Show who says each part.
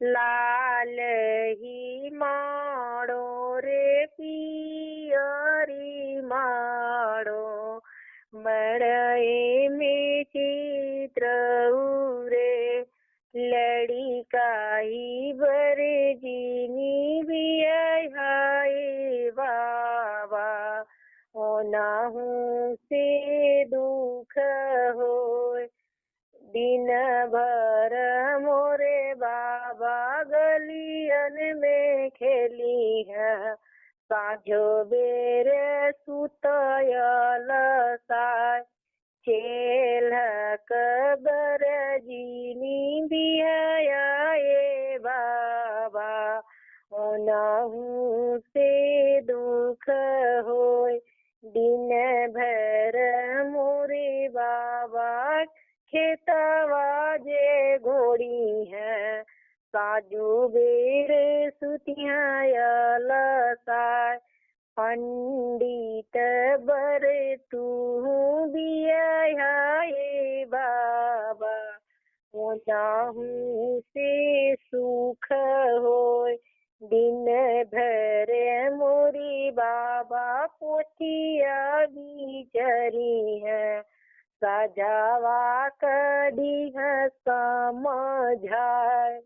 Speaker 1: लाल ही माड़ो रे पियरी माड़ो मड़ई में चित्र उरे लड़िकाई बरजीनी भी हाय बाबा ओनाहू से दुख होय दिन भर मोरे बाबा गलियन में खेली है साझो बेर सुतयल साय चेल कबर जीनी बिहाए बाबा ओनाहू से दुख होय दिन भर मोरे बाबा खेतवा जे घोड़ी है साजू बेर सुतियायल साय पंडित बर तू बियाए बाबा ओनाहू से सुख होय दिन भर मोरी बाबा पोथिया बिचरी है सजावा कदी समझाए।